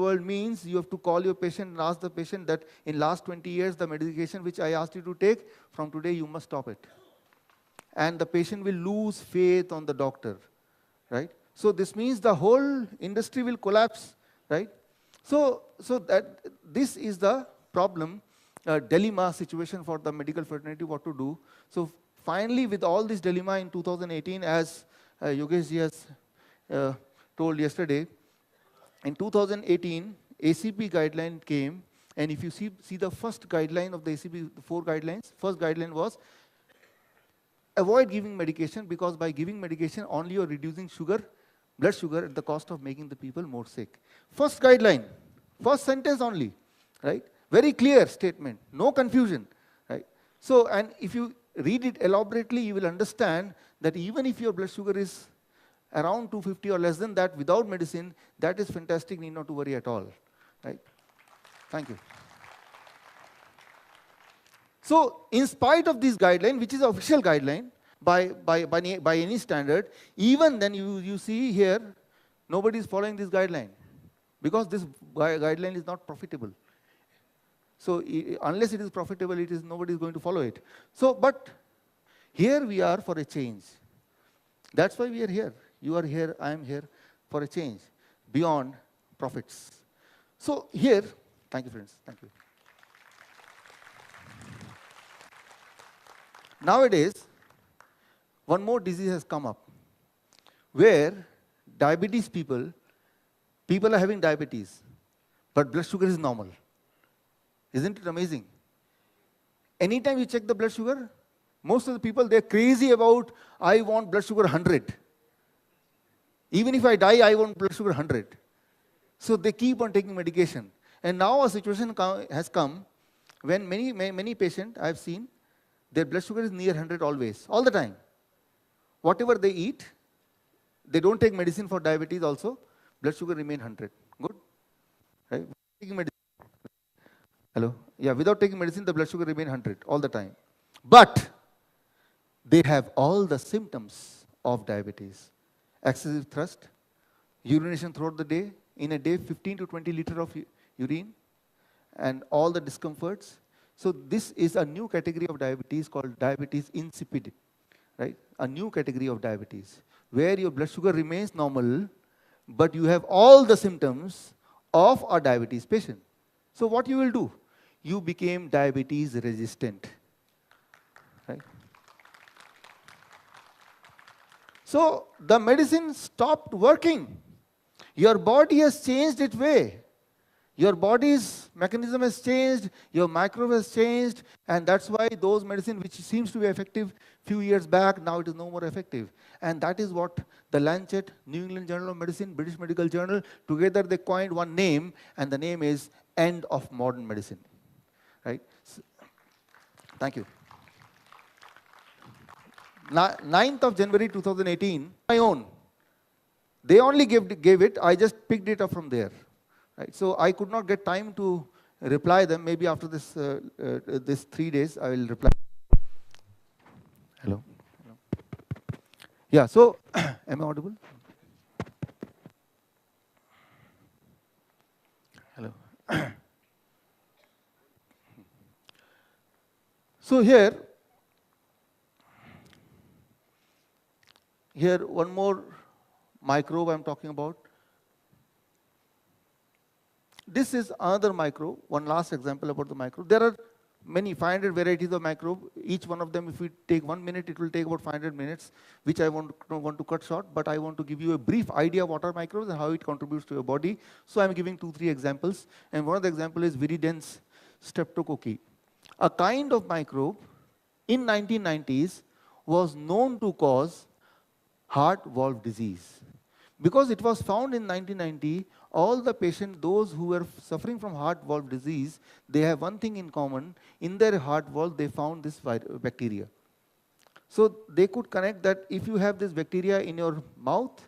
world means you have to call your patient and ask the patient that in last 20 years, the medication which I asked you to take, from today you must stop it. And the patient will lose faith on the doctor, right? So this means the whole industry will collapse, right? So that this is the problem, dilemma situation for the medical fraternity, what to do. So finally, with all this dilemma in 2018, as Yogesh ji has told yesterday, in 2018, ACP guideline came, and if you see the first guideline of the ACP, the 4 guidelines, first guideline was avoid giving medication, because by giving medication only you are reducing sugar, blood sugar, at the cost of making the people more sick. First guideline, first sentence only, right? Very clear statement, no confusion, right? So, and if you read it elaborately, you will understand that even if your blood sugar is around 250 or less than that without medicine, that is fantastic, need not to worry at all, right? Thank you. So, in spite of this guideline, which is an official guideline by any standard, even then you see here, nobody is following this guideline, because this guideline is not profitable. So, unless it is profitable, nobody is going to follow it. So, but here we are for a change. That's why we are here. You are here, I am here for a change beyond profits. So here, thank you friends, thank you. Nowadays, one more disease has come up, where diabetes people are having diabetes, but blood sugar is normal. Isn't it amazing? Anytime you check the blood sugar, most of the people, they're crazy about, I want blood sugar 100. Even if I die, I want blood sugar 100. So they keep on taking medication. And now a situation has come when many patients I've seen, their blood sugar is near 100 always, all the time. Whatever they eat, they don't take medicine for diabetes also, blood sugar remain 100. Good? Right? Taking medicine. Hello? Yeah, without taking medicine, the blood sugar remain 100 all the time. But they have all the symptoms of diabetes. Excessive thirst, urination throughout the day, in a day 15 to 20 liters of urine, and all the discomforts. So this is a new category of diabetes called diabetes insipid, right? A new category of diabetes, where your blood sugar remains normal, but you have all the symptoms of a diabetes patient. So what you will do? You became diabetes resistant, right? So the medicine stopped working. Your body has changed its way. Your body's mechanism has changed, your microbe has changed, and that's why those medicine which seems to be effective few years back, now it is no more effective. And that is what the Lancet, New England Journal of Medicine, British Medical Journal, together they coined one name, and the name is End of Modern Medicine. Right? So, thank you. 9th of January 2018, my own. They only gave it, I just picked it up from there. Right? So I could not get time to reply them. Maybe after this, this 3 days, I will reply. Hello? Hello? Yeah, so, am I audible? Hello? So here one more microbe I'm talking about. This is another microbe, one last example about the microbe. There are many, 500 varieties of microbe. Each one of them, if we take 1 minute, it will take about 500 minutes, which I want to cut short, but I want to give you a brief idea of what are microbes and how it contributes to your body. So I'm giving 2-3 examples, and one of the examples is viridans streptococci. A kind of microbe in 1990s was known to cause heart valve disease. Because it was found in 1990, all the patients, those who were suffering from heart valve disease, they have one thing in common. In their heart valve, they found this bacteria. So they could connect that if you have this bacteria in your mouth,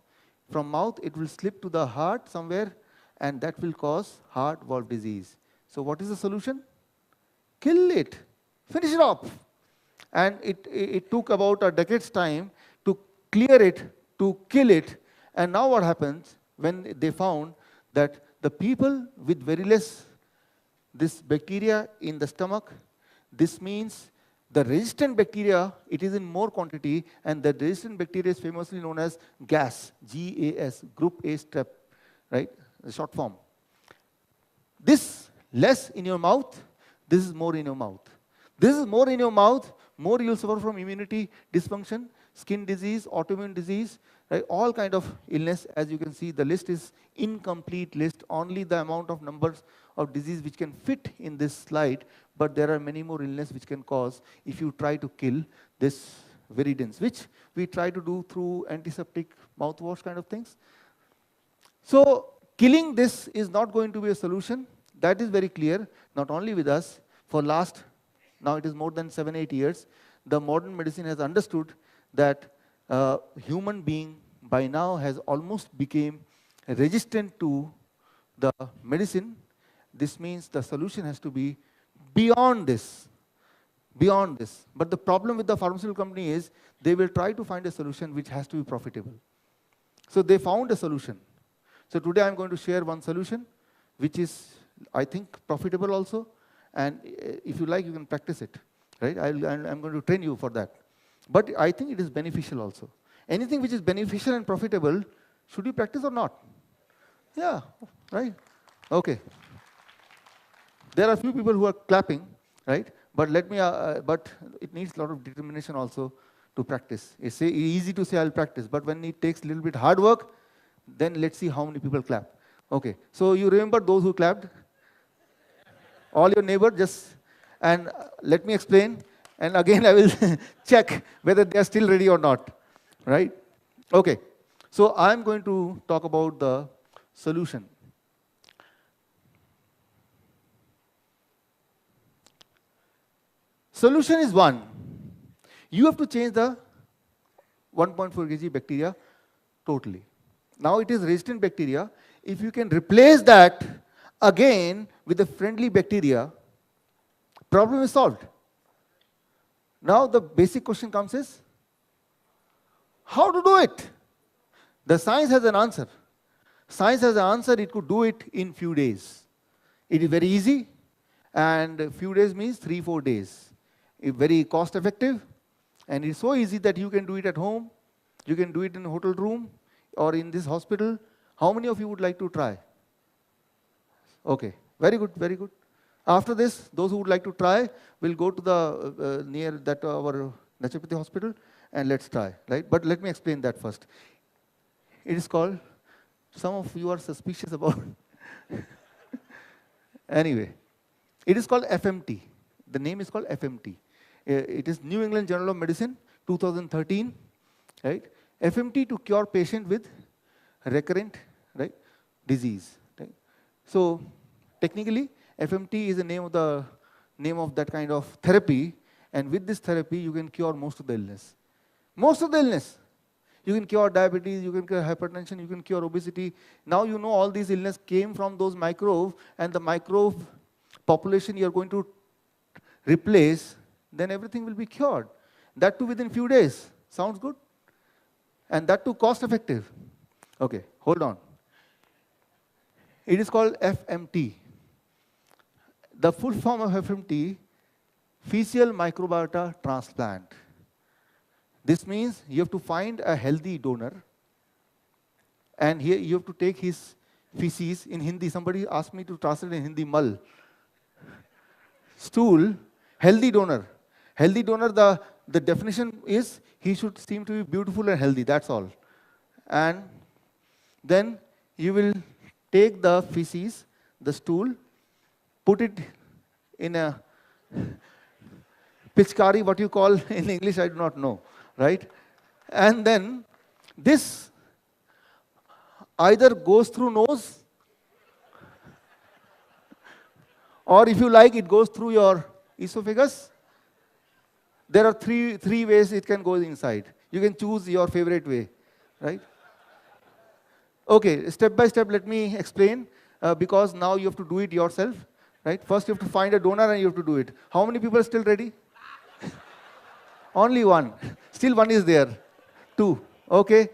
from mouth it will slip to the heart somewhere, and that will cause heart valve disease. So what is the solution? Kill it. Finish it off. And it took about a decade's time to clear it, to kill it. And now what happens when they found that The people with very less this bacteria in the stomach, this means the resistant bacteria, it is in more quantity, and the resistant bacteria is famously known as GAS, G-A-S, group A strep, right? The short form. This less in your mouth, this is more in your mouth. This is more in your mouth, more you'll suffer from immunity dysfunction, skin disease, autoimmune disease, right? All kind of illness. As you can see, the list is incomplete list, only the amount of numbers of disease which can fit in this slide, but there are many more illness which can cause if you try to kill this viridins, which we try to do through antiseptic mouthwash kind of things. So killing this is not going to be a solution. That is very clear, not only with us. For last, now it is more than 7-8 years, the modern medicine has understood that human being by now has almost become resistant to the medicine. This means the solution has to be beyond this. Beyond this. But the problem with the pharmaceutical company is they will try to find a solution which has to be profitable. So they found a solution. So today I'm going to share one solution which is, I think, profitable also. And if you like, you can practice it. Right? I'm going to train you for that. But I think it is beneficial also. Anything which is beneficial and profitable, should you practice or not? Yeah, right? Okay. There are a few people who are clapping, right? But let me. But it needs a lot of determination also to practice. It's easy to say I'll practice, but when it takes a little bit hard work, then let's see how many people clap. Okay. So you remember those who clapped? All your neighbors, just, and let me explain. And again, I will check whether they are still ready or not, right? Okay. So I'm going to talk about the solution. Solution is one. You have to change the 1.4 kg bacteria totally. Now it is resistant bacteria. If you can replace that again with a friendly bacteria, problem is solved. Now the basic question comes is, how to do it? The science has an answer. Science has an answer, it could do it in few days. It is very easy, and few days means 3-4 days. It's very cost effective, and it's so easy that you can do it at home, you can do it in a hotel room, or in this hospital. How many of you would like to try? Okay, very good, very good. After this, those who would like to try will go to the near that our naturopathy hospital and let's try, right? But let me explain that first. It is called, some of you are suspicious about, anyway, it is called FMT. The name is called FMT. It is New England Journal of Medicine, 2013, right? FMT to cure patient with recurrent, right, disease. Right? So technically, FMT is the name of that kind of therapy, and with this therapy, you can cure most of the illness. Most of the illness. You can cure diabetes, you can cure hypertension, you can cure obesity. Now you know all these illness came from those microbes, and the microbe population you are going to replace, then everything will be cured. That too within few days. Sounds good? And that too cost effective. Okay, hold on. It is called FMT. The full form of FMT, facial microbiota transplant. This means you have to find a healthy donor, and here you have to take his feces. In Hindi, somebody asked me to translate in Hindi, mal. Stool, healthy donor. Healthy donor, the definition is he should seem to be beautiful and healthy, that's all. And then you will take the feces, the stool, put it in a pichkari, what you call in English, I do not know, right? And then this either goes through nose, or if you like, it goes through your esophagus. There are three ways it can go inside. You can choose your favorite way, right? Okay, step by step, let me explain, because now you have to do it yourself, right? First, you have to find a donor and you have to do it. How many people are still ready? Only one. Still one is there. 2. Okay.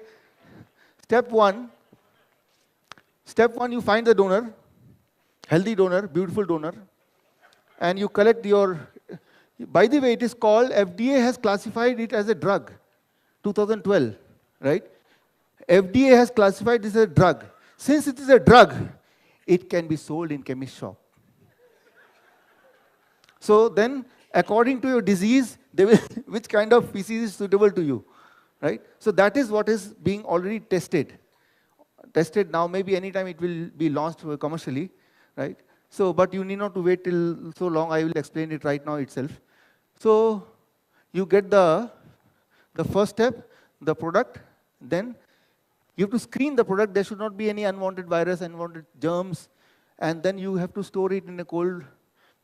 Step one, you find the donor. healthy donor, beautiful donor, and you collect your, by the way, it is called, FDA has classified it as a drug, 2012, right? FDA has classified this as a drug. Since it is a drug, it can be sold in chemist shop. So then, according to your disease, they will which kind of feces is suitable to you, right? So that is what is being already tested. Tested now, maybe anytime it will be launched commercially, right? So, but you need not to wait till so long. I will explain it right now itself. So you get the first step, the product, then you have to screen the product. There should not be any unwanted virus, unwanted germs, and then you have to store it in a cold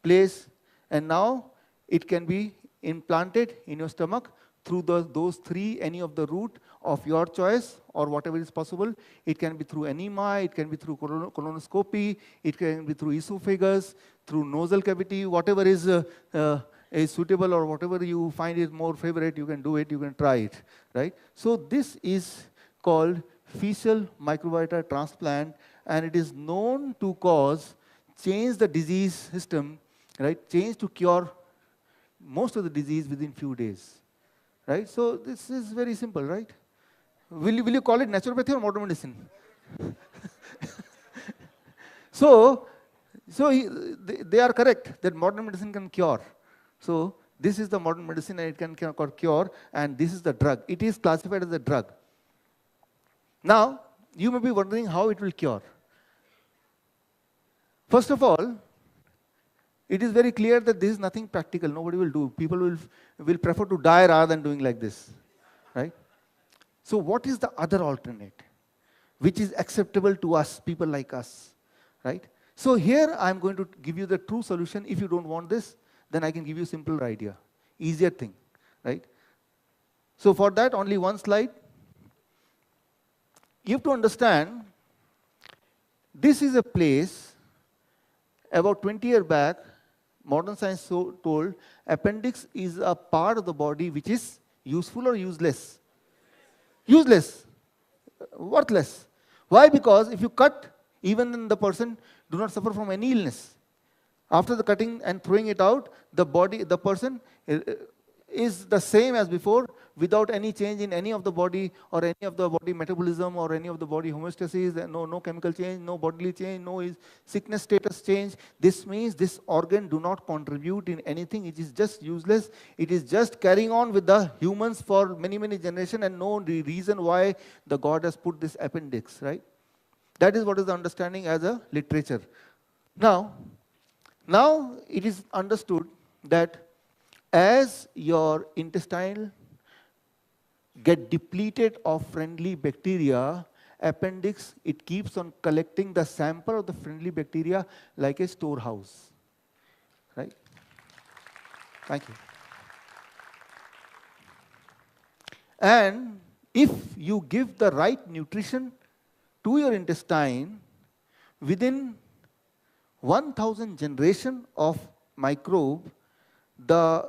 place. And now it can be implanted in your stomach through those three, any of the route of your choice or whatever is possible. It can be through enema, it can be through colonoscopy, it can be through esophagus, through nasal cavity, whatever is suitable or whatever you find is more favorite, you can do it, you can try it, right? So this is called fecal microbiota transplant, and it is known to change the disease system, right? Change to cure most of the disease within few days, right? So this is very simple, right? Will you call it naturopathy or modern medicine? So they are correct that modern medicine can cure. So this is the modern medicine and it can cure, and this is the drug. It is classified as a drug. Now, you may be wondering how it will cure. First of all, it is very clear that this is nothing practical. Nobody will do. People will prefer to die rather than doing like this, right? So what is the other alternate, which is acceptable to us, people like us, right? So here I'm going to give you the true solution. If you don't want this, then I can give you a simpler idea, easier thing, right? So for that, only one slide. You have to understand, this is a place, about 20 years back, modern science told appendix is a part of the body which is useful or useless? Useless, worthless. Why? Because if you cut, even then the person do not suffer from any illness. After the cutting and throwing it out, the person is the same as before, without any change in any of the body or any of the body metabolism or any of the body homeostasis, no chemical change, no bodily change, no sickness status change. This means this organ do not contribute in anything. It is just useless. It is just carrying on with the humans for many, many generations, and no reason why the God has put this appendix, right? That is what is the understanding as a literature. Now it is understood that as your intestine get depleted of friendly bacteria, appendix, it keeps on collecting the sample of the friendly bacteria like a storehouse, right? Thank you. And if you give the right nutrition to your intestine, within 1,000 generation of microbe, the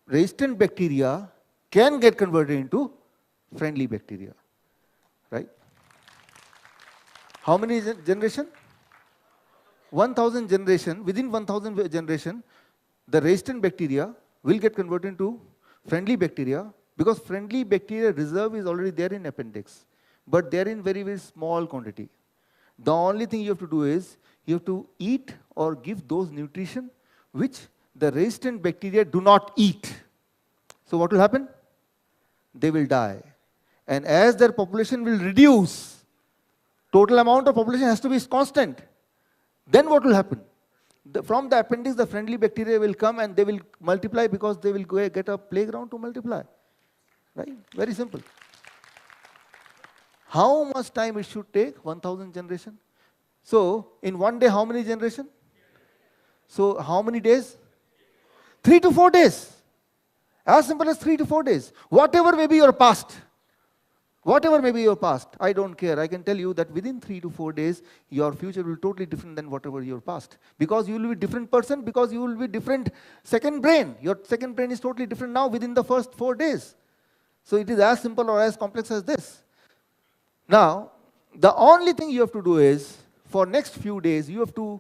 resistant bacteria can get converted into friendly bacteria, right? How many generation? 1,000 generation. Within 1,000 generation, the resistant bacteria will get converted into friendly bacteria, because friendly bacteria reserve is already there in appendix, but they are in very, very small quantity. The only thing you have to do is, you have to eat or give those nutrition which the resistant bacteria do not eat. So what will happen? They will die. And as their population will reduce, total amount of population has to be constant. Then what will happen? From the appendix, the friendly bacteria will come and they will multiply, because they will go get a playground to multiply. Right? Very simple. How much time it should take? 1,000 generation. So in one day, how many generation? So how many days? 3 to 4 days. As simple as 3 to 4 days. Whatever may be your past. Whatever may be your past, I don't care. I can tell you that within 3 to 4 days, your future will be totally different than whatever your past. Because you will be a different person, because you will be different second brain. Your second brain is totally different now within the first 4 days. So it is as simple or as complex as this. Now, the only thing you have to do is, for next few days, you have to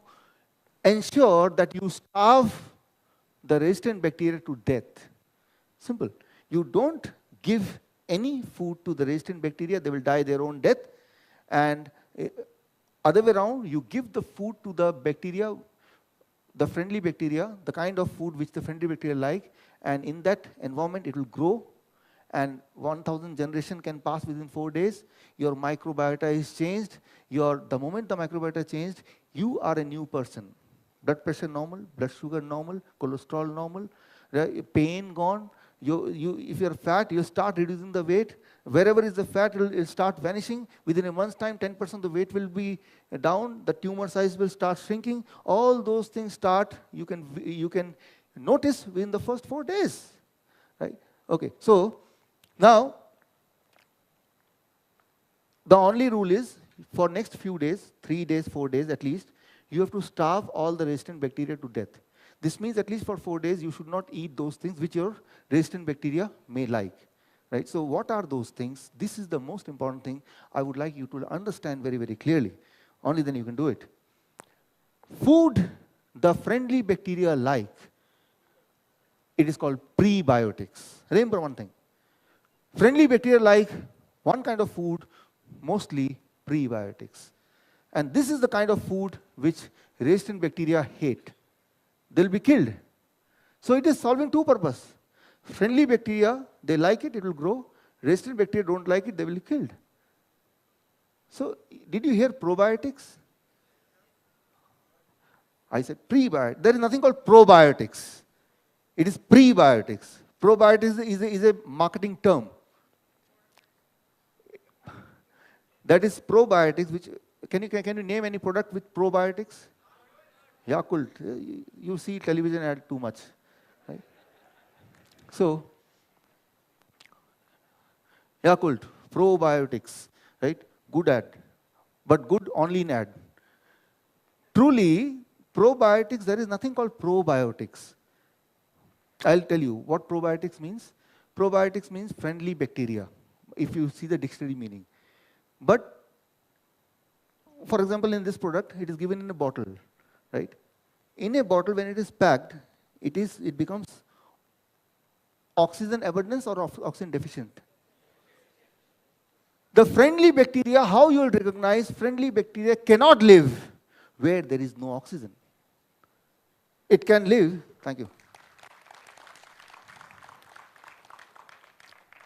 ensure that you starve the resistant bacteria to death. Simple. You don't give any food to the resistant bacteria, they will die their own death. And other way around, you give the food to the bacteria, the friendly bacteria, the kind of food which the friendly bacteria like, and in that environment it will grow, and 1,000 generation can pass within 4 days. Your microbiota is changed. The moment the microbiota changed, you are a new person. Blood pressure normal, blood sugar normal, cholesterol normal, pain gone. If you're fat, you start reducing the weight. Wherever is the fat, it'll start vanishing. Within a month's time, 10% of the weight will be down. The tumor size will start shrinking. All those things start, you can notice within the first 4 days. Right? Okay, so now, the only rule is, for next few days, 3 days, 4 days at least, you have to starve all the resistant bacteria to death. This means at least for 4 days, you should not eat those things which your resistant bacteria may like. Right? So what are those things? This is the most important thing I would like you to understand very, very clearly. Only then you can do it. Food the friendly bacteria like, it is called prebiotics. Remember one thing. Friendly bacteria like one kind of food, mostly prebiotics. And this is the kind of food which resistant bacteria hate. They'll be killed. So it is solving two purposes. Friendly bacteria, they like it, it will grow. Resistant bacteria don't like it, they will be killed. So did you hear probiotics? I said prebiotics. There is nothing called probiotics. It is prebiotics. Probiotics is a marketing term. That is probiotics, which, can you name any product with probiotics? Yakult. You see television ad too much. Right? So, Yakult, probiotics, right? Good ad. But good only in ad. Truly, probiotics, there is nothing called probiotics. I'll tell you what probiotics means. Probiotics means friendly bacteria, if you see the dictionary meaning. But, for example, in this product, it is given in a bottle, right? In a bottle, when it is packed, it becomes oxygen abundance or oxygen deficient. The friendly bacteria, how you will recognize friendly bacteria cannot live where there is no oxygen. It can live, thank you.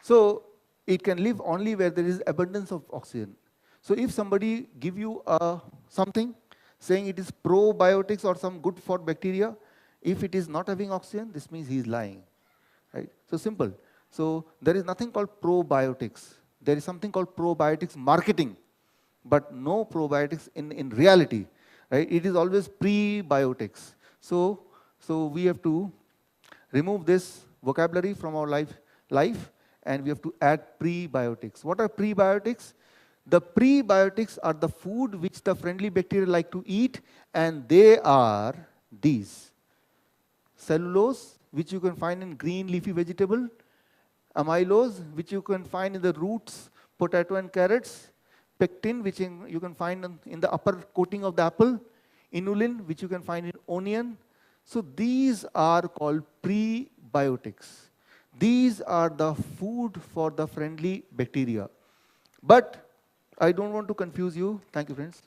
So, it can live only where there is abundance of oxygen. So if somebody give you something saying it is probiotics or some good for bacteria, if it is not having oxygen, this means he is lying. Right? So simple. So there is nothing called probiotics. There is something called probiotics marketing, but no probiotics in reality. Right? It is always prebiotics. So we have to remove this vocabulary from our life, and we have to add prebiotics. What are prebiotics? The prebiotics are the food which the friendly bacteria like to eat, and they are these. Cellulose, which you can find in green leafy vegetable. Amylose, which you can find in the roots, potato and carrots. Pectin, which you can find in the upper coating of the apple. Inulin, which you can find in onion. So these are called prebiotics. These are the food for the friendly bacteria. But I don't want to confuse you. Thank you, friends.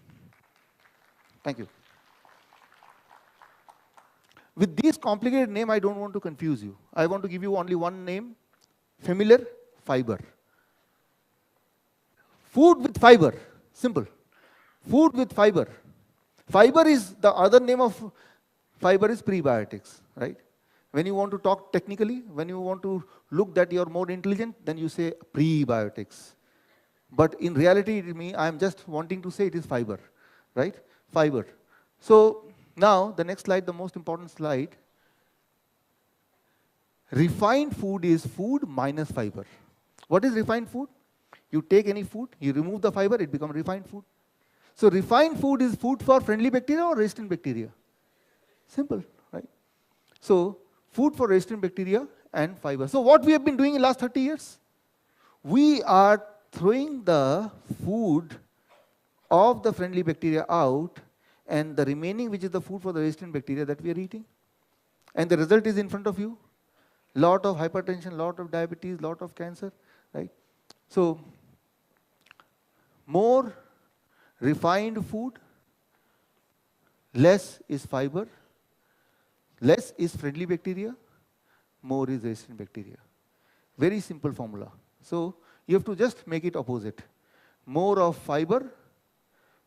Thank you. With these complicated names, I don't want to confuse you. I want to give you only one name, familiar, fiber. Food with fiber, simple. Food with fiber. Fiber is, the other name of fiber is prebiotics, right? When you want to talk technically, when you want to look that you're more intelligent, then you say prebiotics. But in reality, I'm just wanting to say it is fiber, right? Fiber. So now, the next slide, the most important slide. Refined food is food minus fiber. What is refined food? You take any food, you remove the fiber, it becomes refined food. So refined food is food for friendly bacteria or resistant bacteria? Simple, right? So food for resistant bacteria and fiber. So what we have been doing in the last 30 years? We are throwing the food of the friendly bacteria out, and the remaining, which is the food for the resistant bacteria that we are eating. And the result is in front of you. Lot of hypertension, lot of diabetes, lot of cancer, right? So, more refined food, less is fiber, less is friendly bacteria, more is resistant bacteria. Very simple formula. So, you have to just make it opposite. More of fiber,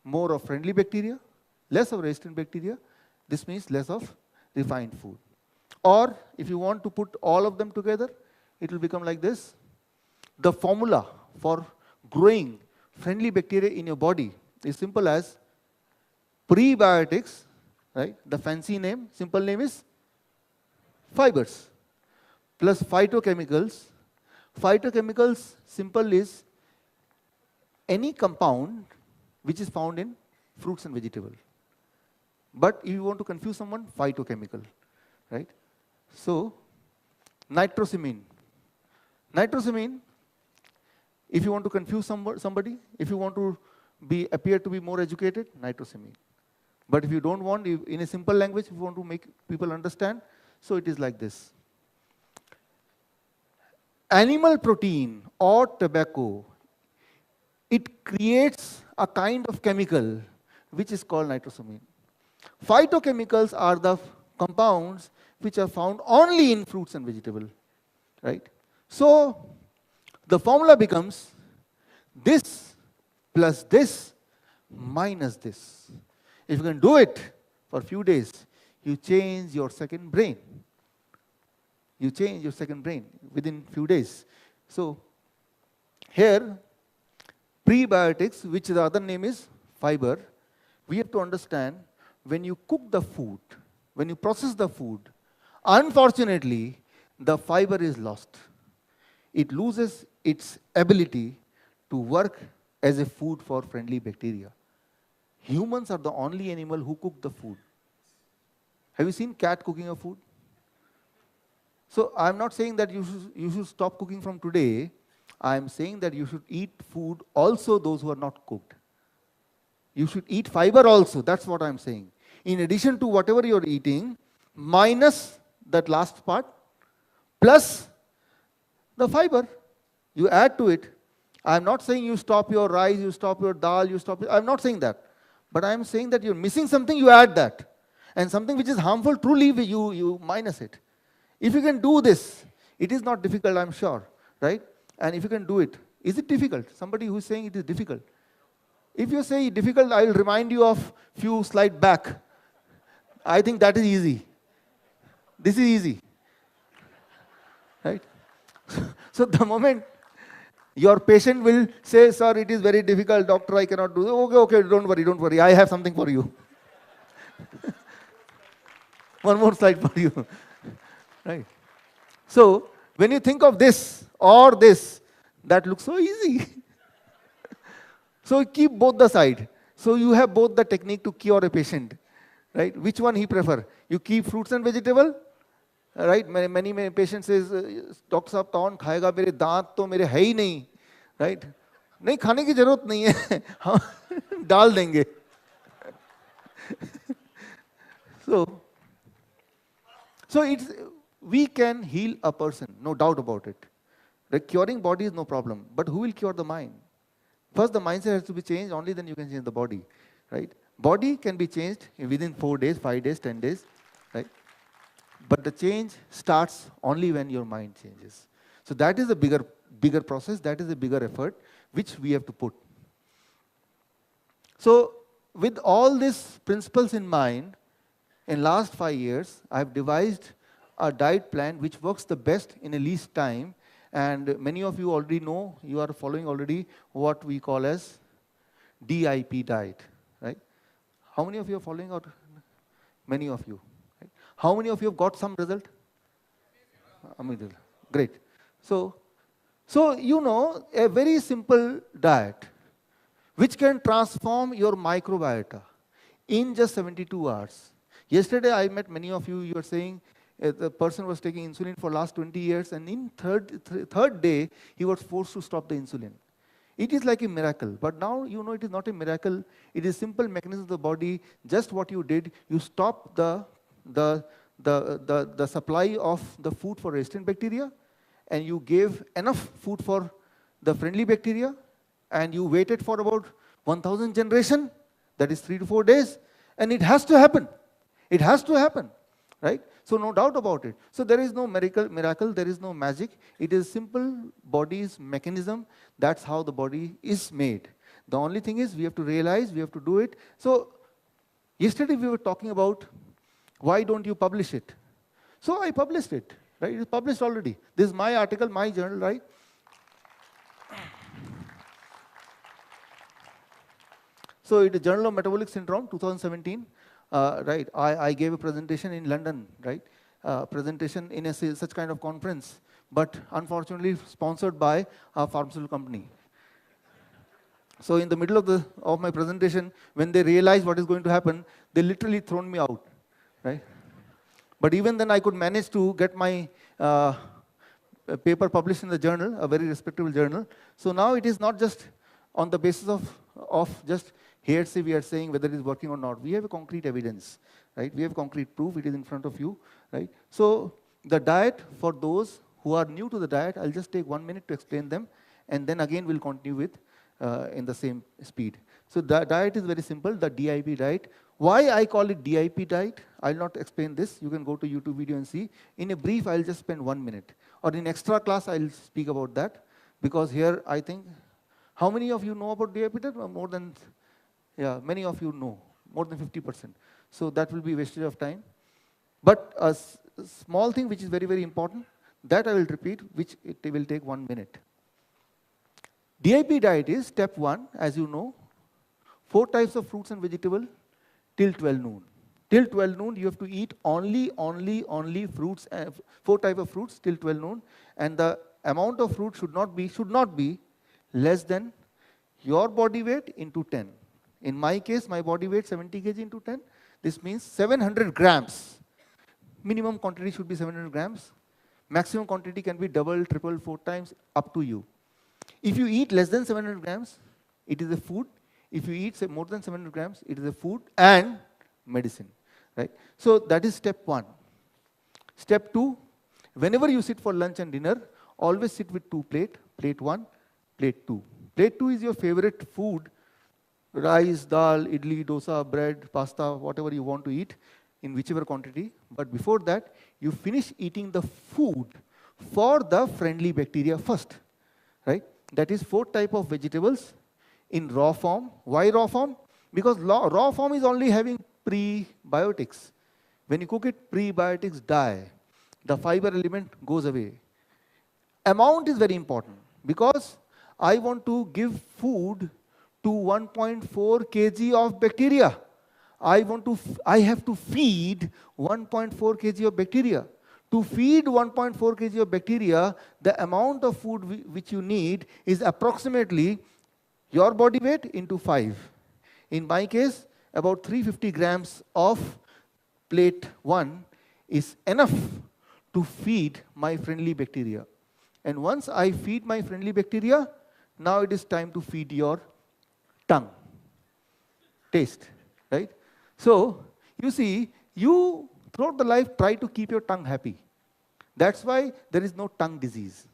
more of friendly bacteria, less of resistant bacteria. This means less of refined food. Or if you want to put all of them together, it will become like this. The formula for growing friendly bacteria in your body is simple as prebiotics, right? The fancy name, simple name is fibers, plus phytochemicals. Phytochemicals, simple is any compound which is found in fruits and vegetables. But if you want to confuse someone, phytochemical, right? So, nitrosamine. Nitrosamine, if you want to confuse somebody, if you want to appear to be more educated, nitrosamine. But if you don't want, in a simple language, if you want to make people understand, so it is like this. Animal protein or tobacco, it creates a kind of chemical which is called nitrosamine. Phytochemicals are the compounds which are found only in fruits and vegetables, right? So, the formula becomes this plus this minus this. If you can do it for a few days, you change your second brain. You change your second brain within few days. So, here, prebiotics, which the other name is fiber, we have to understand when you cook the food, when you process the food, unfortunately, the fiber is lost. It loses its ability to work as a food for friendly bacteria. Humans are the only animal who cook the food. Have you seen cat cooking a food? So I'm not saying that you should stop cooking from today. I'm saying that you should eat food also those who are not cooked. You should eat fiber also. That's what I'm saying. In addition to whatever you're eating, minus that last part, plus the fiber, you add to it. I'm not saying you stop your rice, you stop your dal, I'm not saying that. But I'm saying that you're missing something, you add that. And something which is harmful, truly, you minus it. If you can do this, it is not difficult, I'm sure, right? And if you can do it, is it difficult? Somebody who's saying it is difficult. If you say difficult, I will remind you of few slides back. I think that is easy. This is easy, right? So the moment your patient will say, sir, it is very difficult, doctor, I cannot do it. Okay, don't worry, I have something for you. One more slide for you, right? So when you think of this or this, that looks so easy. So keep both the side. So you have both the technique to cure a patient, right? Which one he prefer? You keep fruits and vegetable, right? Many patients says, doctor साहब कौन खाएगा मेरे दांत तो मेरे है ही नहीं, right? नहीं खाने की जरूरत नहीं है, हम डाल देंगे. So we can heal a person, no doubt about it. The curing body is no problem, but who will cure the mind? First, the mindset has to be changed, only then you can change the body, right? Body can be changed within 4 days, 5 days, 10 days, right? But the change starts only when your mind changes. So that is a bigger process, that is a bigger effort, which we have to put. So with all these principles in mind, in last 5 years, I have devised a diet plan which works the best in a least time. And many of you already know, you are following already what we call as DIP diet, right? How many of you are following out? Many of you. Right? How many of you have got some result? Great. So you know, a very simple diet which can transform your microbiota in just 72 hours. Yesterday I met many of you, you are saying, the person was taking insulin for last 20 years, and in third day, he was forced to stop the insulin. It is like a miracle. But now you know it is not a miracle. It is simple mechanism of the body. Just what you did, you stop the supply of the food for resistant bacteria, and you gave enough food for the friendly bacteria, and you waited for about 1,000 generation, that is 3 to 4 days, and it has to happen. It has to happen, right? So no doubt about it. So there is no miracle, there is no magic. It is simple body's mechanism. That's how the body is made. The only thing is we have to realize, we have to do it. So yesterday we were talking about why don't you publish it? So I published it, right? It is published already. This is my article, my journal, right? So it is Journal of Metabolic Syndrome, 2017. Right, I gave a presentation in London, right? Presentation in such kind of conference, but unfortunately sponsored by a pharmaceutical company. So in the middle of my presentation, when they realized what is going to happen, they literally thrown me out, right? But even then I could manage to get my paper published in the journal, a very respectable journal. So now it is not just on the basis of just hearsay we are saying whether it is working or not. We have a concrete evidence, right? We have concrete proof. It is in front of you, right? So the diet, for those who are new to the diet, I'll just take 1 minute to explain them, and then again we'll continue with in the same speed. So the diet is very simple, the DIP diet. Why I call it DIP diet, I'll not explain this. You can go to YouTube video and see. In a brief, I'll just spend 1 minute. Or in extra class, I'll speak about that. Because here, I think, how many of you know about DIP diet? More than, yeah, many of you know, more than 50%. So that will be wastage of time. But a small thing which is very, very important, that I will repeat, which it will take 1 minute. DIP diet is step 1, as you know, 4 types of fruits and vegetables till 12 noon. Till 12 noon, you have to eat only fruits, 4 types of fruits till 12 noon, and the amount of fruit should not be less than your body weight into 10. In my case, my body weight 70 kg into 10. This means 700 grams. Minimum quantity should be 700 grams. Maximum quantity can be double, triple, 4 times, up to you. If you eat less than 700 grams, it is a food. If you eat say, more than 700 grams, it is a food and medicine, right? So that is step 1. Step 2, whenever you sit for lunch and dinner, always sit with 2 plates, plate 1, plate 2. Plate 2 is your favorite food, rice, dal, idli, dosa, bread, pasta, whatever you want to eat in whichever quantity. But before that, you finish eating the food for the friendly bacteria first, right? That is 4 types of vegetables in raw form. Why raw form? Because raw form is only having prebiotics. When you cook it, prebiotics die. The fiber element goes away. Amount is very important because I want to give food to 1.4 kg of bacteria. I have to feed 1.4 kg of bacteria. To feed 1.4 kg of bacteria, the amount of food which you need is approximately your body weight into 5. In my case, about 350 grams of plate 1 is enough to feed my friendly bacteria. And once I feed my friendly bacteria, now it is time to feed your tongue. Taste, right? So, you see, you throughout the life try to keep your tongue happy. That's why there is no tongue disease.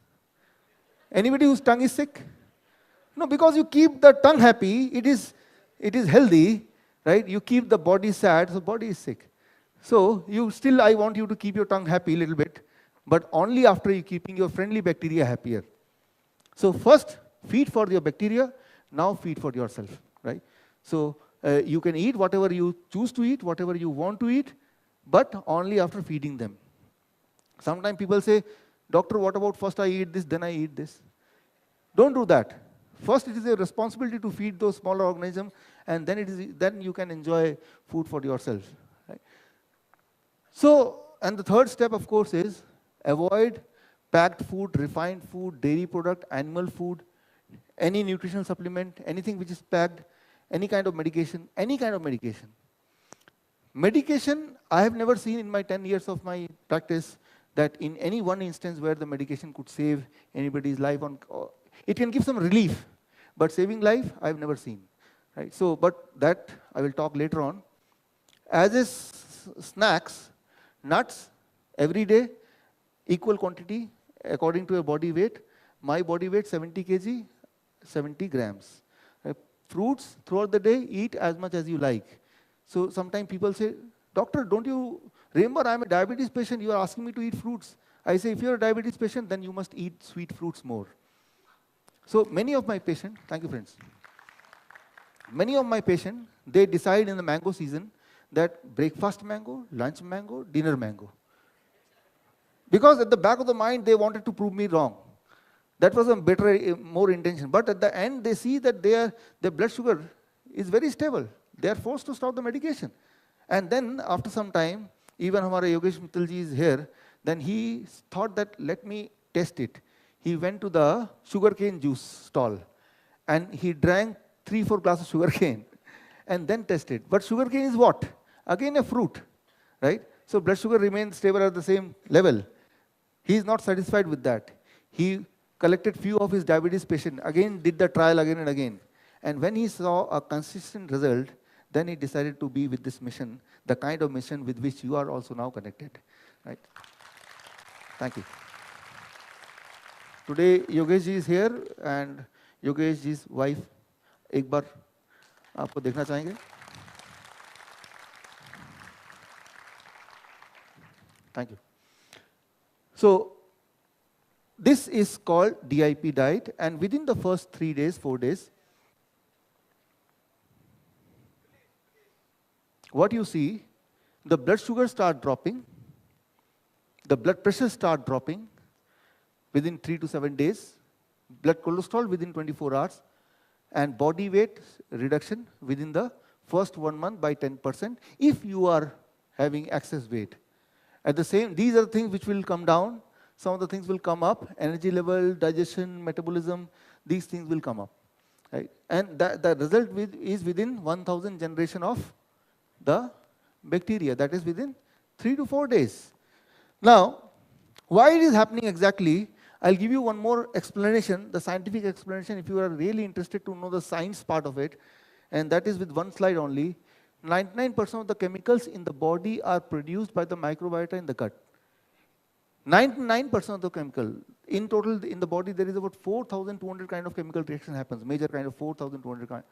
Anybody whose tongue is sick? No, because you keep the tongue happy, it is healthy, right? You keep the body sad, so body is sick. So I want you to keep your tongue happy a little bit, but only after you keeping your friendly bacteria happier. So first, feed for your bacteria, now feed for yourself, right? So you can eat whatever you choose to eat, whatever you want to eat, but only after feeding them. Sometimes people say, doctor, what about first I eat this, then I eat this? Don't do that. First, it is a responsibility to feed those smaller organisms, and then you can enjoy food for yourself. Right? So, and the third step, of course, is avoid packed food, refined food, dairy product, animal food, any nutritional supplement, anything which is packed, any kind of medication, any kind of medication. Medication, I have never seen in my 10 years of my practice that in any one instance where the medication could save anybody's life, it can give some relief, But saving life, I've never seen. Right? So, but that I will talk later on. As is snacks, nuts, every day, equal quantity according to your body weight. My body weight 70 kg, 70 grams. Fruits throughout the day, eat as much as you like. So sometimes people say, doctor, don't you remember I'm a diabetes patient, you are asking me to eat fruits. I say, if you're a diabetes patient, then you must eat sweet fruits more. So many of my patients, thank you friends, many of my patients, they decide in the mango season that breakfast mango, lunch mango, dinner mango. Because at the back of the mind, they wanted to prove me wrong. That was a better, more intention. But at the end, they see that their blood sugar is very stable. They are forced to stop the medication. And then after some time, even our Yogesh Mittalji is here, then he thought that let me test it. He went to the sugarcane juice stall and he drank 3-4 glasses of sugarcane and then tested. But sugarcane is what? Again a fruit, right? So blood sugar remains stable at the same level. He is not satisfied with that. He collected few of his diabetes patients, again did the trial again and again. And when he saw a consistent result, then he decided to be with this mission, the kind of mission with which you are also now connected. Right? Thank you. Today, Yogesh ji is here, and Yogesh ji's wife, एक बार आपको देखना चाहेंगे. Thank you. So, this is called DIP diet, and within the first 3 days, 4 days, what you see, the blood sugar start dropping, the blood pressure start dropping within 3 to 7 days, blood cholesterol within 24 hours, and body weight reduction within the first 1 month by 10% if you are having excess weight. At the same, these are things which will come down. Some of the things will come up, energy level, digestion, metabolism, these things will come up. Right? And the result is within 1,000 generation of the bacteria, that is within 3 to 4 days. Now, why it is happening exactly, I'll give you one more explanation, the scientific explanation if you are really interested to know the science part of it, and that is with one slide only. 99% of the chemicals in the body are produced by the microbiota in the gut. 99% of the chemical. In total, in the body, there is about 4,200 kind of chemical reaction happens, major kind of 4,200 kind.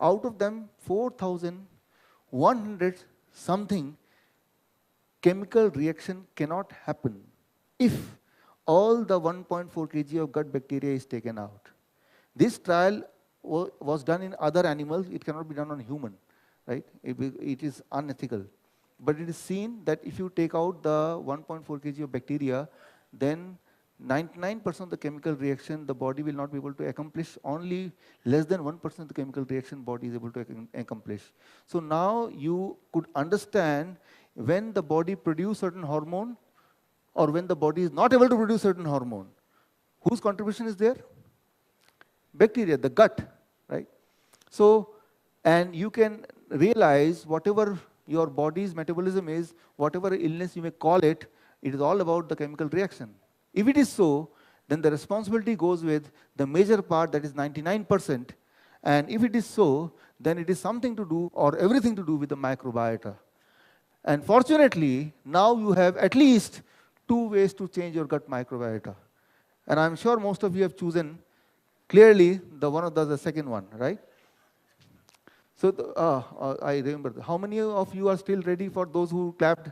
Out of them, 4,100 something chemical reaction cannot happen if all the 1.4 kg of gut bacteria is taken out. This trial was done in other animals. It cannot be done on human, right? It is unethical. But it is seen that if you take out the 1.4 kg of bacteria, then 99% of the chemical reaction the body will not be able to accomplish. Only less than 1% of the chemical reaction body is able to accomplish. So now you could understand when the body produces certain hormone or when the body is not able to produce certain hormone. Whose contribution is there? Bacteria, the gut, right? So, and you can realize whatever your body's metabolism is, whatever illness you may call it, it is all about the chemical reaction. If it is so, then the responsibility goes with the major part, that is 99%. And if it is so, then it is something to do or everything to do with the microbiota. And fortunately, now you have at least 2 ways to change your gut microbiota. And I'm sure most of you have chosen clearly the second one, right? So, I remember. How many of you are still ready for those who clapped?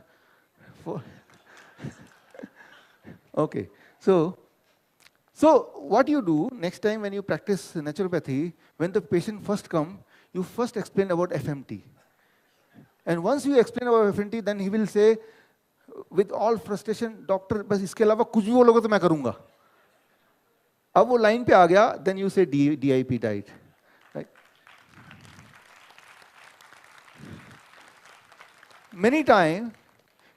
For okay. So what you do next time when you practice naturopathy, when the patient first comes, you first explain about FMT. And once you explain about FMT, then he will say, with all frustration, doctor, बस इसके अलावा कुछ भी बोलोगे तो मैं करूँगा. अब वो line पे आ गया, then you say DIP diet, right? Many times,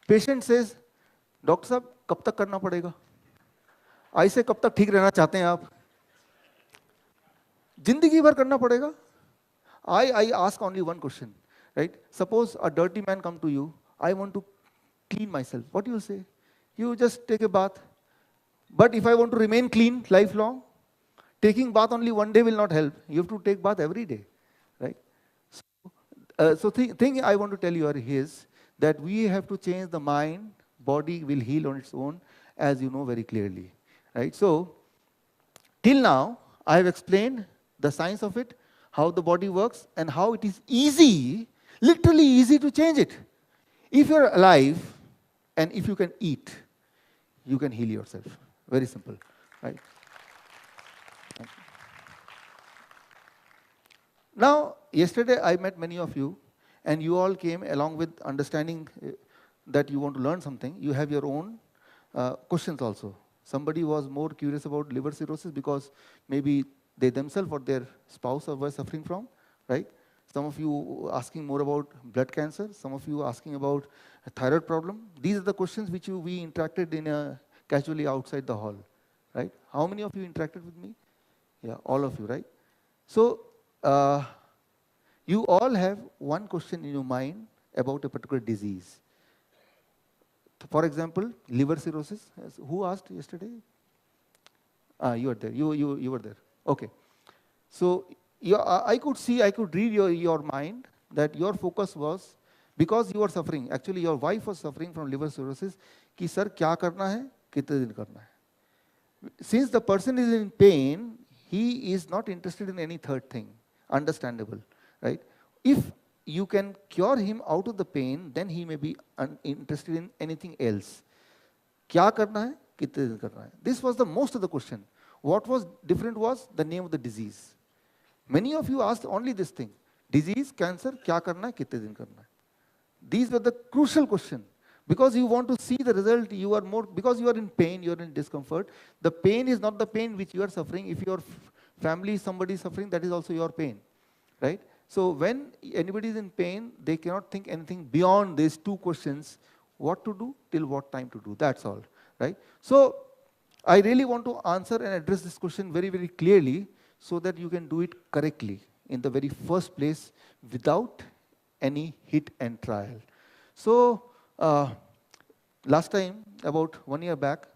patient says, doctor साहब कब तक करना पड़ेगा? ऐसे कब तक ठीक रहना चाहते हैं आप? जिंदगी भर करना पड़ेगा? I ask only one question, right? Suppose a dirty man come to you, I want to clean myself. What do you say? You just take a bath. But if I want to remain clean lifelong, Taking bath only one day will not help. You have to take bath every day, right? So thing I want to tell you is that we have to change the mind. Body will heal on its own, as you know very clearly, right? So till now, I have explained the science of it, how the body works, and how it is easy, literally easy to change it. If you're alive and if you can eat, you can heal yourself. Very simple, right? Now, yesterday I met many of you, and you all came along with understanding that you want to learn something. You have your own questions also. Somebody was more curious about liver cirrhosis because maybe they themselves or their spouse were suffering from, right? Some of you asking more about blood cancer. Some of you asking about a thyroid problem. These are the questions which we interacted in casually outside the hall, right? How many of you interacted with me? Yeah, all of you, right? So you all have one question in your mind about a particular disease. For example, liver cirrhosis. Who asked yesterday? You were there. You were there. Okay. So I could read your mind that your focus was because you are suffering. Actually, your wife was suffering from liver cirrhosis. कि sir क्या करना है, कितने दिन करना है. Since the person is in pain, he is not interested in any third thing. Understandable, right? If you can cure him out of the pain, then he may be interested in anything else. क्या करना है, कितने दिन करना है. This was the most of the question. What was different was the name of the disease. Many of you asked only this thing. Disease, cancer, क्या करना है, कितने दिन करना है. These were the crucial question. Because you want to see the result, you are more, because you are in pain, you are in discomfort. The pain is not the pain which you are suffering. If your family, somebody is suffering, that is also your pain, right? So when anybody is in pain, they cannot think anything beyond these two questions, what to do, till what time to do, that's all, right? So I really want to answer and address this question very, very clearly so that you can do it correctly in the very first place without any hit and trial. So last time, about 1 year back,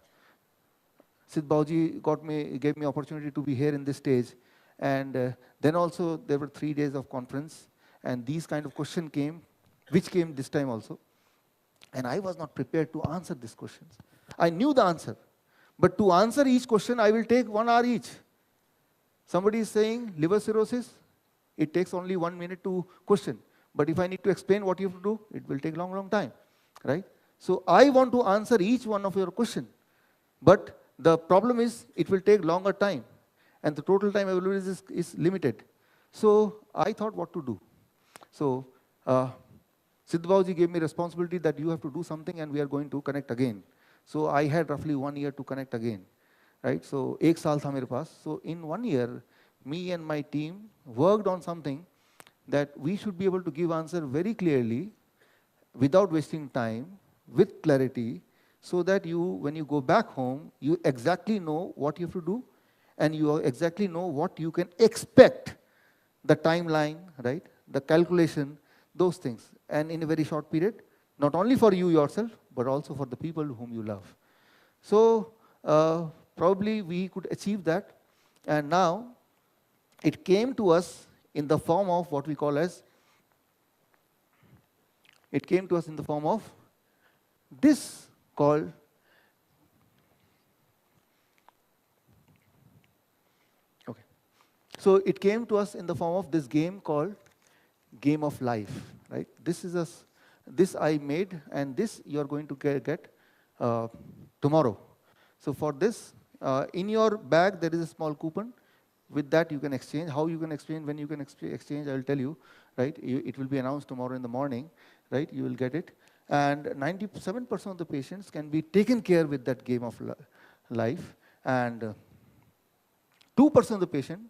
Sid Bauji gave me opportunity to be here in this stage. And then also there were 3 days of conference, and these kind of question came, which came this time also. And I was not prepared to answer these questions. I knew the answer, but to answer each question, I will take 1 hour each. Somebody is saying liver cirrhosis, it takes only 1 minute to question. But if I need to explain what you have to do, it will take long, long time, right? So I want to answer each one of your question, but the problem is it will take longer time. And the total time available is limited. So I thought what to do. So Siddhbauji gave me responsibility that you have to do something and we are going to connect again. So I had roughly 1 year to connect again, right? So 1 saal tha mere paas. So in 1 year, me and my team worked on something that we should be able to give answer very clearly, without wasting time, with clarity, so that you, when you go back home, you exactly know what you have to do, and you exactly know what you can expect, the timeline, right? The calculation, those things. And in a very short period, not only for you yourself, but also for the people whom you love. So probably we could achieve that. And now it came to us in the form of what we call as, it came to us in the form of this called So it came to us in the form of this game called Game of Life, right? This I made, and this you are going to get tomorrow. So for this, in your bag there is a small coupon. With that you can exchange. How you can exchange, when you can exchange, I will tell you, right? It will be announced tomorrow in the morning, right? You will get it. And 97% of the patients can be taken care with that Game of Life. And 2% of the patient,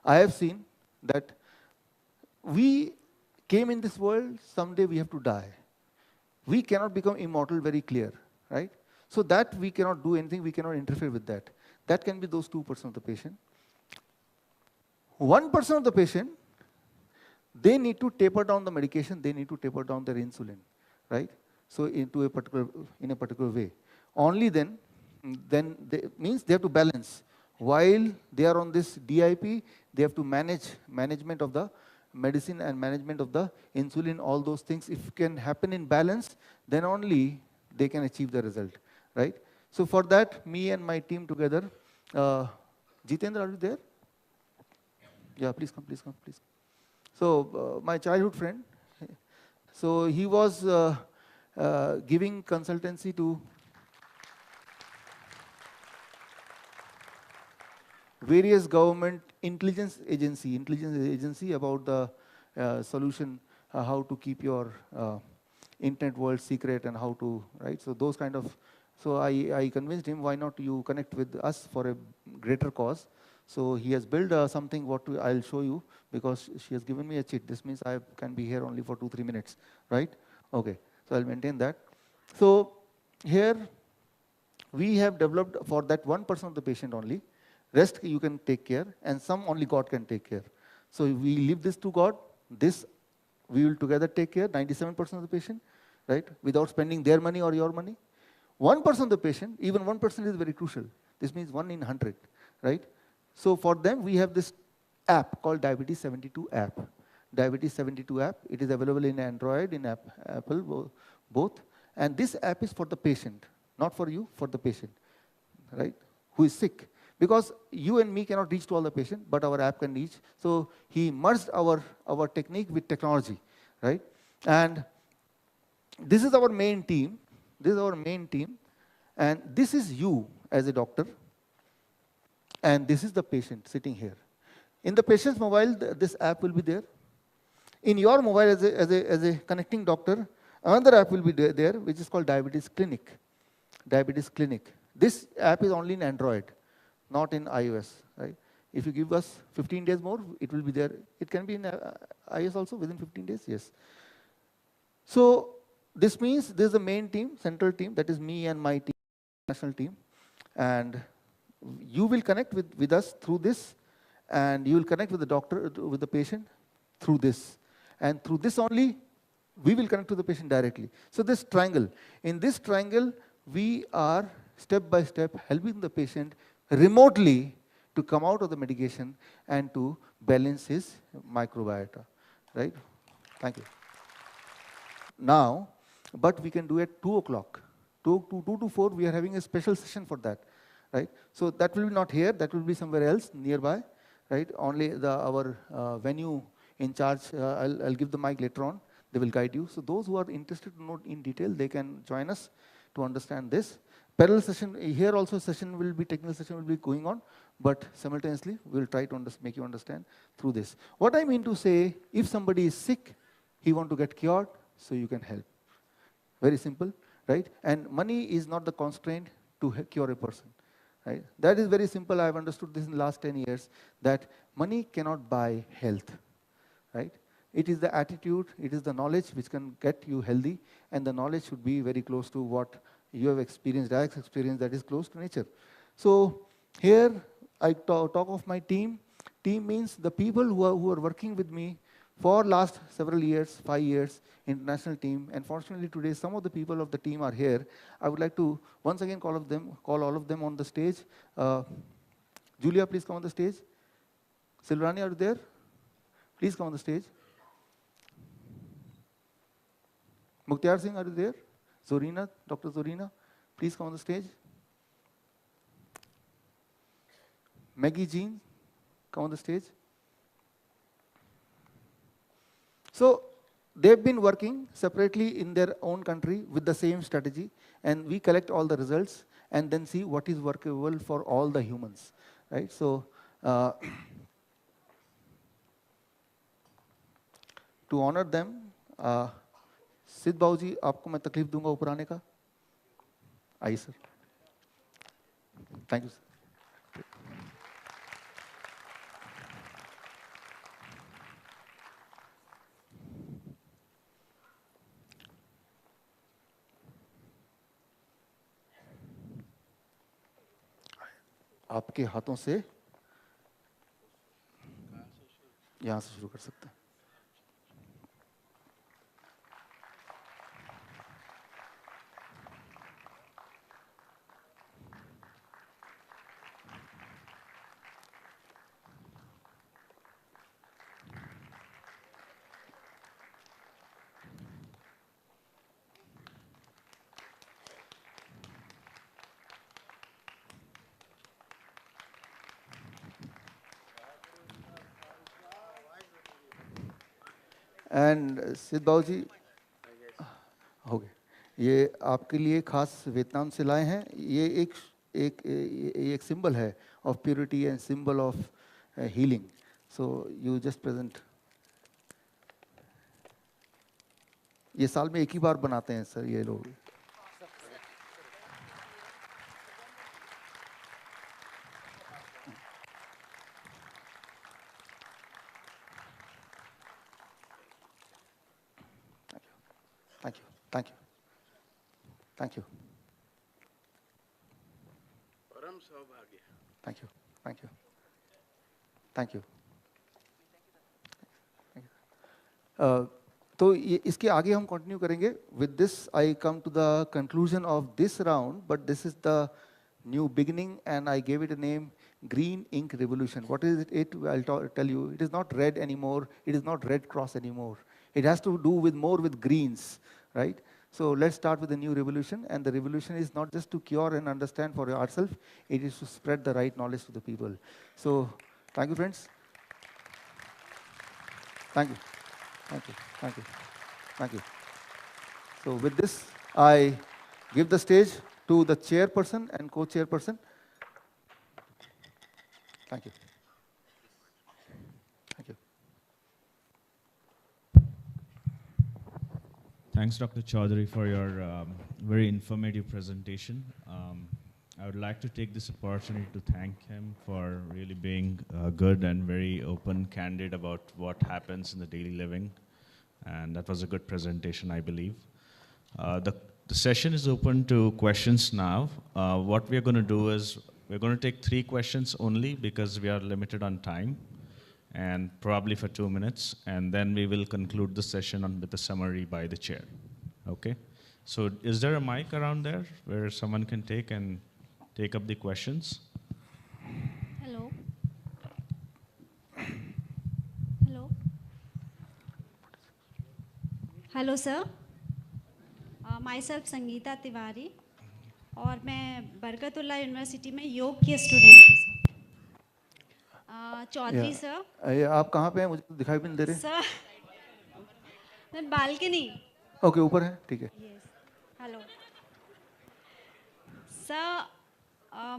I have seen that we came in this world, someday we have to die. We cannot become immortal, very clear, right? So that we cannot do anything, we cannot interfere with that. That can be those 2% of the patient. 1% of the patient, they need to taper down the medication, they need to taper down their insulin, right? So in a particular way. Only then means they have to balance. while they are on this DIP, they have to management of the medicine and management of the insulin, all those things. If can happen in balance, then only they can achieve the result, right? So for that, me and my team together, Jitendra, are you there? Yeah, please come, please come, please come. So my childhood friend, so he was giving consultancy to various government intelligence agency about the solution, how to keep your internet world secret and how to, right? So those kind of, so I convinced him, why not you connect with us for a greater cause. So he has built something what I'll show you, because she has given me a cheat. This means I can be here only for 2-3 minutes, right? Okay, so I'll maintain that. So here we have developed for that 1% of the patient only. Rest you can take care, and some only God can take care. So we leave this to God. This we will together take care, 97% of the patient, right? Without spending their money or your money. 1% of the patient, even 1% is very crucial. This means 1 in 100, right? So for them, we have this app called Diabetes 72 app. Diabetes 72 app, it is available in Android, in Apple, both. And this app is for the patient, not for you, for the patient, right? Who is sick. Because you and me cannot reach to all the patient, but our app can reach. So he merged our technique with technology, right? And this is our main team. This is our main team. And this is you as a doctor. And this is the patient sitting here. In the patient's mobile, this app will be there. In your mobile as a connecting doctor, another app will be there, which is called Diabetes Clinic. Diabetes Clinic. This app is only in Android, not in iOS, right? If you give us 15 days more, it will be there. It can be in iOS also within 15 days, yes. So this means this is the main team, central team, that is me and my team, national team. And you will connect with us through this, and you will connect with the doctor, with the patient through this. And through this only, we will connect to the patient directly. So this triangle, in this triangle, we are step by step helping the patient remotely to come out of the medication and to balance his microbiota, right? Thank you. Now, but we can do it at 2 o'clock. 2 to 4, we are having a special session for that, right? So that will be not here, that will be somewhere else nearby, right? Only our venue in charge, I'll give the mic later on, they will guide you. So those who are interested to know in detail, they can join us to understand this. Parallel session, here also session will be, technical session will be going on, but simultaneously we'll try to make you understand through this. What I mean to say, if somebody is sick, he want to get cured, so you can help. Very simple, right? And money is not the constraint to cure a person, right? That is very simple. I've understood this in the last 10 years, that money cannot buy health, right? It is the attitude, it is the knowledge which can get you healthy, and the knowledge should be very close to what you have experienced, direct experience that is close to nature. So here I talk of my team. Team means the people who are working with me for last several years, 5 years, international team. And fortunately today, some of the people of the team are here. I would like to once again call all of them on the stage. Julia, please come on the stage. Silrani, are you there? Please come on the stage. Mukhtar Singh, are you there? Zorina, Dr. Zorina, please come on the stage. Maggie Jean, come on the stage. So they've been working separately in their own country with the same strategy, and we collect all the results and then see what is workable for all the humans, right? So to honor them, सिद्ध बाबू जी आपको मैं तकलीफ दूंगा ऊपर आने का आइए sir thank you sir आपके हाथों से यहां से शुरू कर सकते हैं एंड सिद्ध बाबू जी हो गए, ये आपके लिए खास वियतनाम से लाए हैं। ये एक सिंबल है of purity and symbol of healing. So you just present. ये साल में एक ही बार बनाते हैं सर ये लोग। Thank you thank you thank you परम सौभाग्य। Thank you thank you thank you. तो ये इसके आगे हम कंटिन्यू करेंगे। With this I come to the conclusion of this round, but this is the new beginning and I gave it a name green ink revolution. What is it? I'll tell you. It is not red anymore. It is not Red Cross anymore. It has to do with more with greens, right? So let's start with the new revolution, and the revolution is not just to cure and understand for ourselves, it is to spread the right knowledge to the people. So thank you, friends. Thank you. Thank you. Thank you. Thank you. So with this, I give the stage to the chairperson and co-chairperson. Thank you. Thank you. Thanks, Dr. Chowdhury, for your very informative presentation. I would like to take this opportunity to thank him for really being good and very open, candid about what happens in the daily living. And that was a good presentation, I believe. The session is open to questions now. What we are going to do is we're going to take 3 questions only because we are limited on time, and probably for 2 minutes, and then we will conclude the session with a summary by the chair. Okay? So is there a mic around there where someone can take up the questions? Hello. Hello. Hello, sir. Myself Sangeeta Tiwari. और मैं Barkatullah university में योग की student हूँ sir. Chaudhary sir. आप कहाँ पे हैं? मुझे तो दिखाई भी नहीं दे रहे। सर मैं बालकनी। ओके, ऊपर है, ठीक है। Hello sir,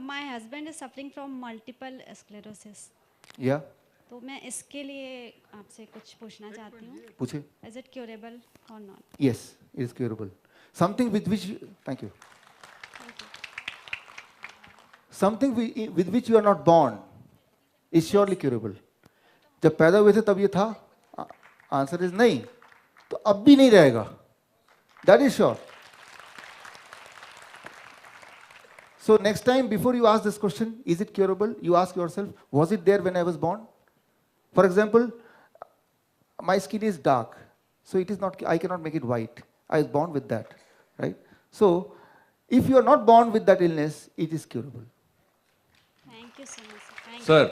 my husband is suffering from multiple sclerosis. या तो मैं इसके लिए आपसे कुछ पूछना चाहती हूँ। पूछे। इज इट क्यूरेबल और not? Yes, it is curable. Something with which, thank you, something with which you are not born is surely curable. जब पैदा हुए थे तब ये था? आंसर इज नहीं, तो अब भी नहीं रहेगा, that is sure. So next time before you ask this question, is it curable, you ask yourself, was it there when I was born? For example, my skin is dark, so it is not, I cannot make it white. I was born with that, right? So if you are not born with that illness, it is curable. Thank you so much, sir. Thank Sir, you.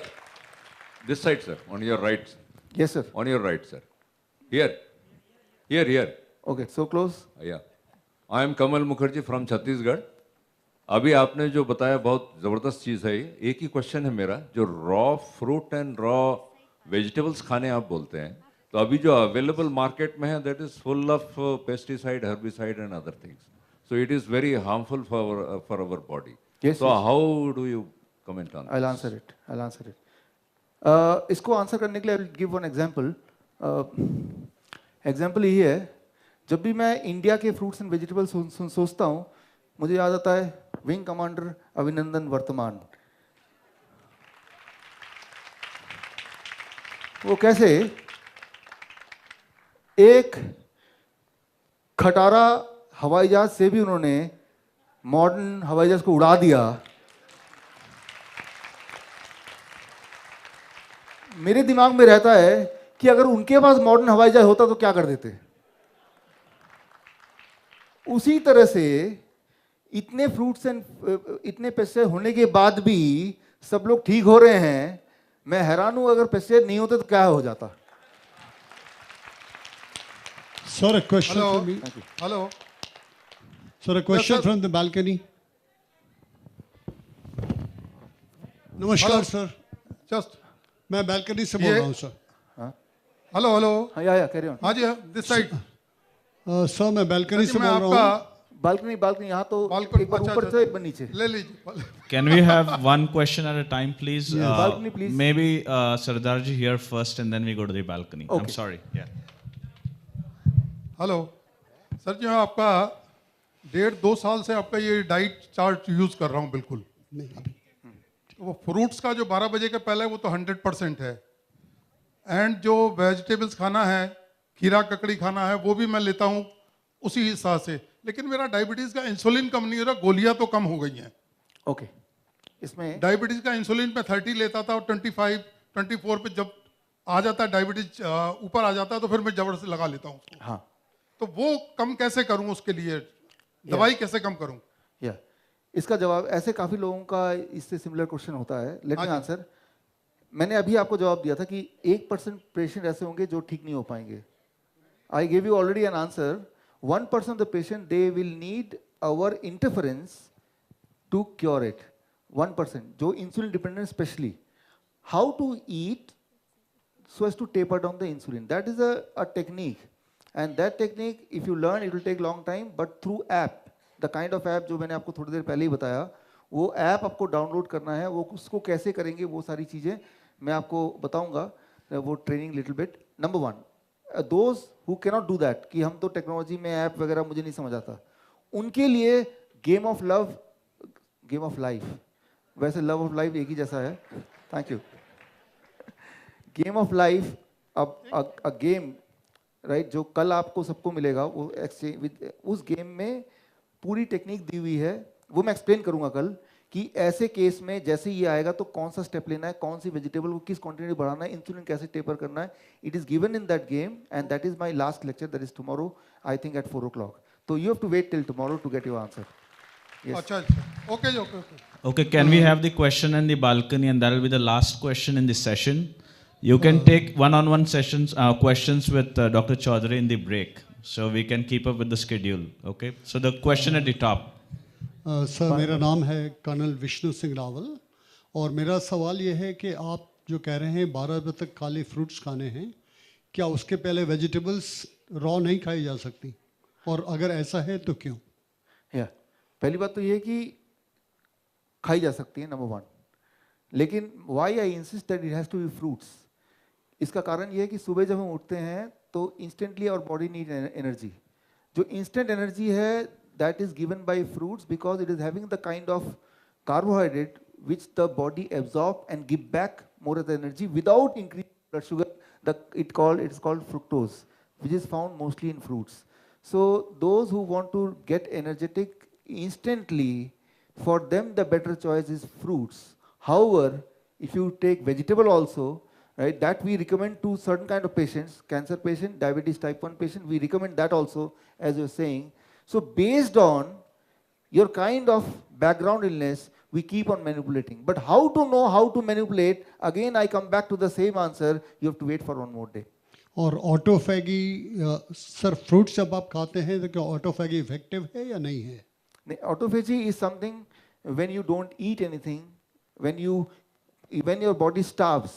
this side, sir, on your right. Yes, sir. On your right, sir. Here. Here. Okay, so close. Yeah. I am Kamal Mukherjee from Chhattisgarh. अभी आपने जो बताया बहुत ज़बरदस्त चीज़ है। एक ही question है मेरा, जो raw fruit and raw vegetables खाने आप बोलते हैं, तो अभी जो अवेलेबल मार्केट में है that is full of pesticide, herbicide and other things, so it is very harmful for our body. So how do you comment on this? I'll answer it. इसको आंसर करने के लिए I'll give one example. Example यही है, जब भी मैं India के फ्रूट्स एंड वेजिटेबल्स सोचता हूँ, मुझे याद आता है विंग कमांडर अभिनंदन वर्तमान। वो कैसे एक खटारा हवाई जहाज से भी उन्होंने मॉडर्न हवाई जहाज को उड़ा दिया। मेरे दिमाग में रहता है कि अगर उनके पास मॉडर्न हवाई जहाज होता तो क्या कर देते। उसी तरह से इतने फ्रूट्स एंड इतने पेस्टिसाइड होने के बाद भी सब लोग ठीक हो रहे हैं। मैं हैरान हूं, अगर पेस्टिसाइड नहीं होते तो क्या हो जाता। Sir, a question Hello. from me. Hello. Sir, a question Yes, sir. from the balcony. नमस्कार Hello. सर, Just मैं balcony से बोल रहा हूँ सर। Hello hello. हाँ या कैरी ऑन। हाँ जी, दिस साइड। सर मैं बालकनी से मैं बोल रहा आपका हूँ। बालकनी यहाँ तो बालकनी एक बार ऊपर से एक बार नीचे। ले लीजिए। Can we have one question at a time, please? Balcony, please. Maybe Sardarji here first, and then we go to the balcony. I'm Okay. sorry. Yeah. Hello sir ji, मैं आपका 1.5-2 साल से आपका ये डाइट चार्ट यूज कर रहा हूँ बिल्कुल। वो फ्रूट्स का जो 12 बजे के पहले वो तो 100% है, एंड जो वेजिटेबल्स खाना है, खीरा ककड़ी खाना है, वो भी मैं लेता हूँ उसी हिसाब से। लेकिन मेरा डायबिटीज का इंसुलिन कम नहीं हो रहा, गोलियां तो कम हो गई हैं। ओके, इसमें डायबिटीज का इंसुलिन पे 30 लेता था और 25-24 पे जब आ जाता है डायबिटीज ऊपर आ जाता है तो फिर मैं जबरदस्ती लगा लेता हूँ उसको। हाँ, तो वो कम कैसे करूँ, उसके लिए दवाई कैसे कम करूँ? या इसका जवाब ऐसे काफी लोगों का इससे सिमिलर क्वेश्चन होता है। Let me answer. मैंने अभी आपको जवाब दिया था कि 1% पेशेंट ऐसे होंगे जो ठीक नहीं हो पाएंगे। I give you already an answer. 1% of the patient they will need our interference to cure it. 1% जो insulin dependent, specially how to eat so as to taper down the insulin. That is a technique, and that technique if you learn it will take long time, but through app, the kind of app जो मैंने आपको थोड़ी देर पहले ही बताया, वो app आपको download करना है। वो उसको कैसे करेंगे वो सारी चीज़ें मैं आपको बताऊंगा, वो training little bit. Number 1, those who cannot do that, कि हम तो टेक्नोलॉजी में ऐप वगैरह मुझे नहीं समझ आता, उनके लिए game of love, game of life, वैसे लव ऑफ लाइफ एक ही जैसा है, thank you. Game of life, a game right, जो कल आपको सबको मिलेगा, वो एक्सचेंज विद, उस गेम में पूरी टेक्निक दी हुई है, वो मैं एक्सप्लेन करूंगा कल, कि ऐसे केस में जैसे ये आएगा तो कौन सा स्टेप लेना है, कौन सी वेजिटेबल को किस क्वांटिटी बढ़ाना है, इंसुलिन कैसे टेपर करना है। It is given in that game and that is my last lecture, that is tomorrow I think at 4 o'clock. So you have to wait till tomorrow to get your answer. Yes. अच्छा, okay okay. Okay, can we have the question in the balcony, and that will be the last question in the session. You can take one-on-one sessions, questions with Dr. Chowdhury in the break, so we can keep up with the schedule. Okay. So the question at the top. Sir मेरा नाम है colonel Vishnu Singh Rawal, और मेरा सवाल ये है कि आप जो कह रहे हैं 12 बजे तक खाली फ्रूट्स खाने हैं, क्या उसके पहले वेजिटेबल्स रॉ नहीं खाई जा सकती, और अगर ऐसा है तो क्यों? या पहली बात तो ये है कि खाई जा सकती है, नंबर 1, लेकिन why I insist that it has to be fruits. इसका कारण ये है कि सुबह जब हम उठते हैं तो instantly our body need energy. जो इंस्टेंट एनर्जी है that is given by fruits because it is having the kind of carbohydrate which the body absorb and give back more of the energy without increasing blood sugar. It is called fructose, which is found mostly in fruits. So those who want to get energetic instantly, for them the better choice is fruits. However, if you take vegetable also, right, that we recommend to certain kind of patients, cancer patient, diabetes type 1 patient, we recommend that also, as you're saying. So based on your kind of background illness, we keep on manipulating. But how to know how to manipulate? Again, I come back to the same answer. You have to wait for 1 more day. और autophagy, sir fruits जब आप खाते हैं तो क्या autophagy effective है या नहीं है? Autophagy is something when you don't eat anything, when your body starves.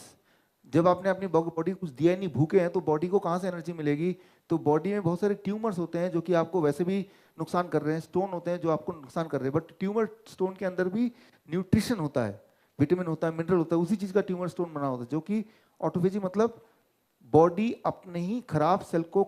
जब आपने अपनी बॉडी कुछ दिया ही नहीं, भूखे हैं, तो बॉडी को कहाँ से एनर्जी मिलेगी? तो बॉडी में बहुत सारे ट्यूमर्स होते हैं जो कि आपको वैसे भी नुकसान कर रहे हैं, स्टोन होते हैं जो आपको नुकसान कर रहे हैं, बट ट्यूमर स्टोन के अंदर भी न्यूट्रिशन होता है, विटामिन होता है, मिनरल होता है, उसी चीज का ट्यूमर स्टोन बना होता है, जो कि ऑटोफेजी मतलब बॉडी अपने ही खराब सेल को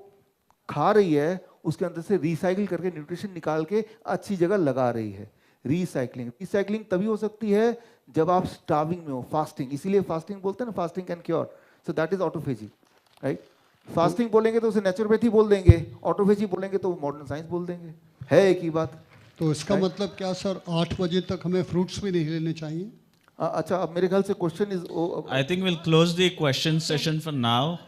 खा रही है, उसके अंदर से रिसाइकिल करके न्यूट्रिशन निकाल के अच्छी जगह लगा रही है। रिसाइकलिंग तभी हो सकती है जब आप स्टार्विंग में हो, फास्टिंग, इसीलिए फास्टिंग बोलते हैं ना, fasting can cure. So that is autophagy, right. Fasting बोलेंगे तो उसे नेचुरोपैथी बोल देंगे, ऑटोफेजी बोलेंगे तो मॉडर्न साइंस बोल देंगे, है एक ही बात। तो इसका मतलब क्या सर, 8 बजे तक हमें फ्रूट्स भी नहीं लेने चाहिए? अच्छा, अब मेरे ख्याल से question is, I think we'll close the question session for now.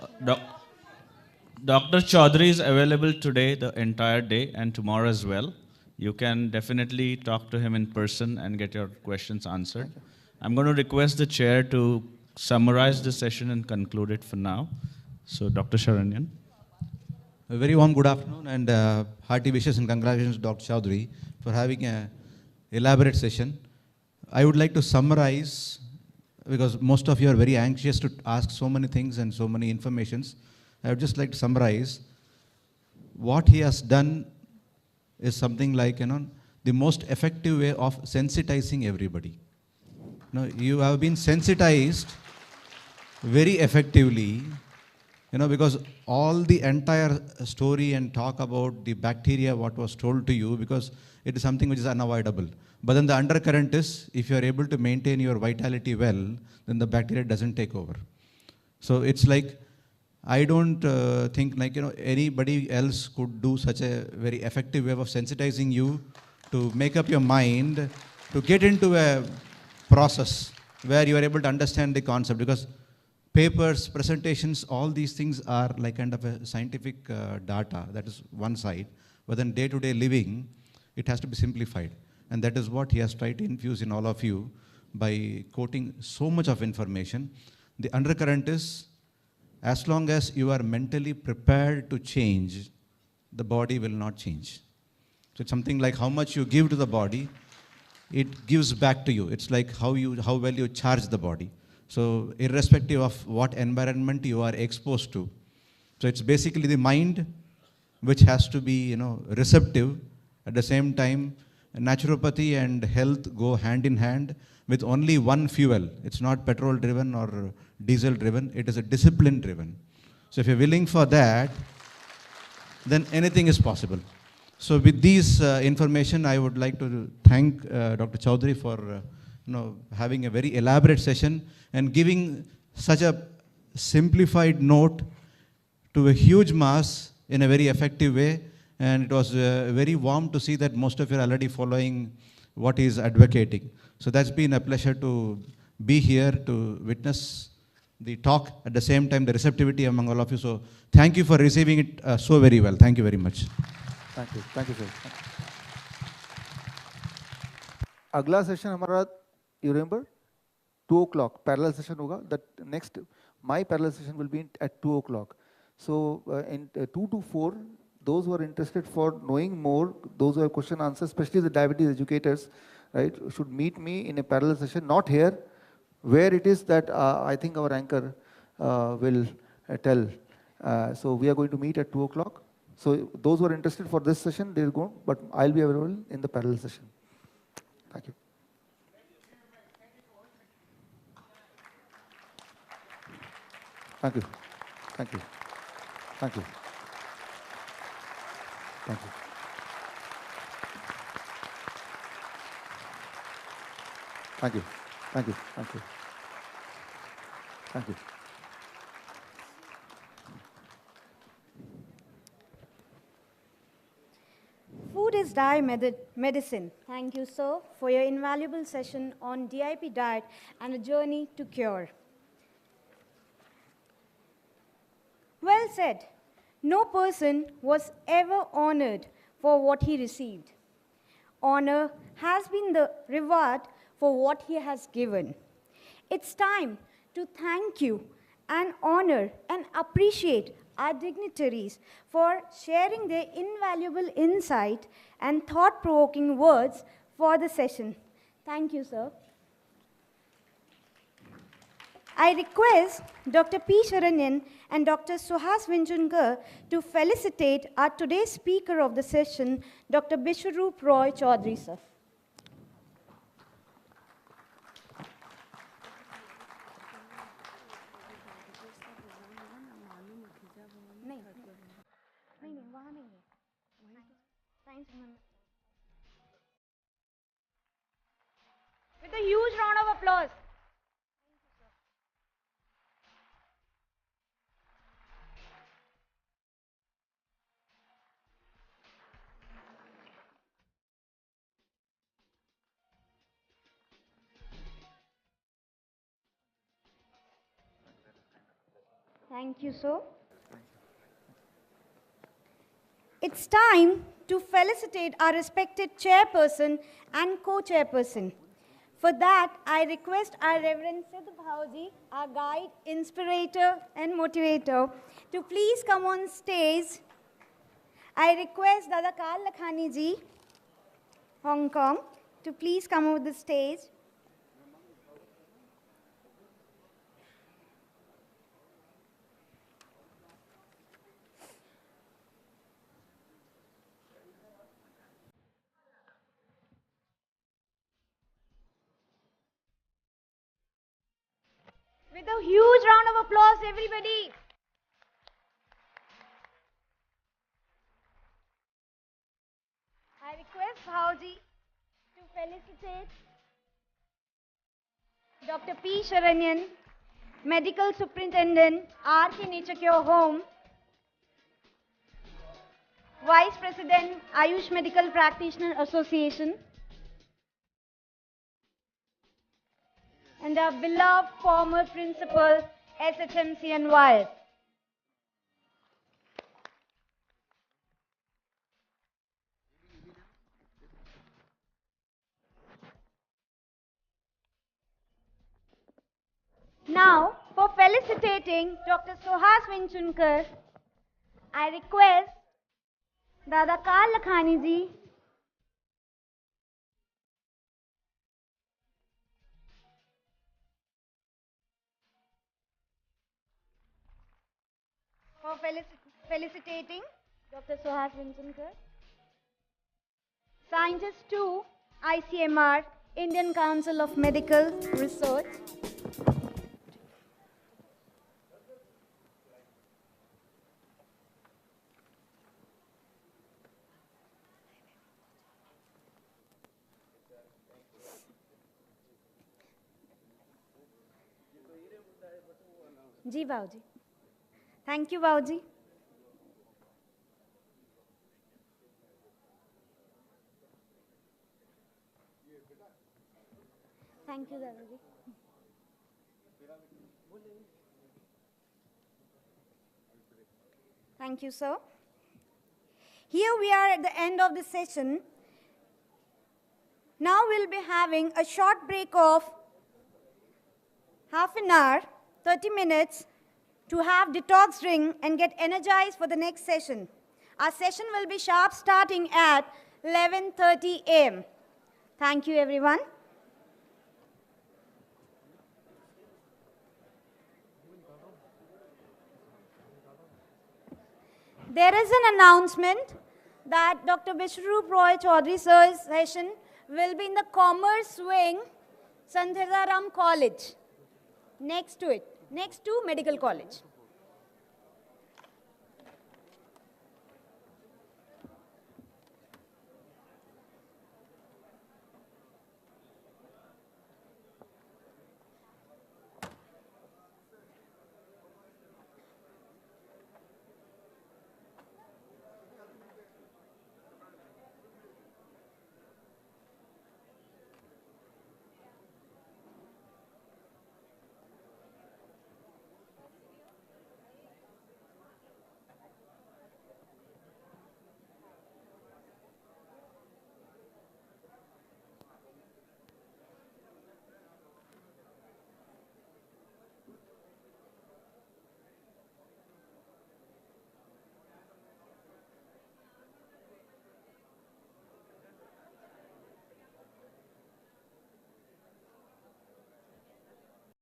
Dr. Chowdhury is available today, the entire day, and tomorrow as well. You can definitely talk to him in person and get your questions answered. I'm going to request the chair to summarize the session and conclude it for now. So, Dr. Sharanyan. A very warm good afternoon and hearty wishes and congratulations to Dr. Chowdhury for having an elaborate session. I would like to summarize, because most of you are very anxious to ask so many things and so many informations. I would just like to summarize. What he has done is something like, the most effective way of sensitizing everybody. You have been sensitized very effectively, because all the entire story and talk about the bacteria, what was told to you, because it is something which is unavoidable. But then the undercurrent is, if you are able to maintain your vitality well, then the bacteria doesn't take over. So it's like, I don't think anybody else could do such a very effective way of sensitizing you to make up your mind to get into a process where you are able to understand the concept, because papers, presentations, all these things are like kind of a scientific data. That is one side. But then day-to-day living, it has to be simplified. And that is what he has tried to infuse in all of you by quoting so much of information. The undercurrent is, as long as you are mentally prepared to change, the body will not change. So it's something like how much you give to the body, it gives back to you. It's like how well you charge the body. So irrespective of what environment you are exposed to. So it's basically the mind which has to be, receptive. At the same time, naturopathy and health go hand in hand with only one fuel. It's not petrol driven or diesel driven. It is a discipline driven. So if you're willing for that, then anything is possible. So with these information, I would like to thank Dr. Chowdhury for having a very elaborate session and giving such a simplified note to a huge mass in a very effective way. And it was very warm to see that most of you are already following what he is advocating. So that's been a pleasure to be here to witness the talk, at the same time the receptivity among all of you. So thank you for receiving it so very well. Thank you very much. Thank you sir. अगला session हमारा, you remember, 2 o'clock parallel session होगा. That next, my parallel session will be at 2 o'clock. So in 2 to 4, those who are interested for knowing more, those who have question answers, especially the diabetes educators, right, should meet me in a parallel session, not here, where it is that I think our anchor will tell. So we are going to meet at 2 o'clock. So those who are interested for this session, they'll go, but I'll be available in the parallel session. Thank you. Thank you. Thank you. Thank you. Thank you. Thank you. Thank you. Thank you. Thank you. Food is medicine. Thank you, sir, for your invaluable session on DIP diet and a journey to cure. Well said. No person was ever honored for what he received. Honor has been the reward for what he has given. It's time to thank you and honor and appreciate our dignitaries for sharing their invaluable insight and thought-provoking words for the session. Thank you, sir. I request Dr. P. Sharanyan and Dr. Suhas Vinchunkar to felicitate our today's speaker of the session, Dr. Biswaroop Roy Chowdhury, sir. With a huge round of applause. Thank you, sir. It's time to felicitate our respected chairperson and co-chairperson. For that, I request our Reverend Siddh Bhauji, our guide, inspirator, and motivator, to please come on stage. I request Dada Karl Lakhani ji, Hong Kong, to please come over the stage. a huge round of applause, everybody. I request Bhauji to felicitate Dr. P. Sharanyan, Medical Superintendent, R.K. Nature Cure Home, Vice President, Ayush Medical Practitioner Association, and our beloved former principal, SHMCNY. Now, for felicitating Dr. Suhas Vinchunkar, I request Dada Kal Lakhani ji for felicitating Dr. Suhas Vinchunkar. Scientist 2, ICMR, Indian Council of Medical Research. जी बाबूजी, thank you बाबूजी. Thank you दादाजी. Thank you, sir. Here we are at the end of the session. Now we'll be having a short break of half an hour, 30 minutes, to have detox drink and get energized for the next session. Our session will be sharp starting at 11:30 a.m. Thank you, everyone. There is an announcement that Dr. Biswaroop Roy Chowdhury sir's session will be in the Commerce Wing, Sandhiraram College, next to Medical College.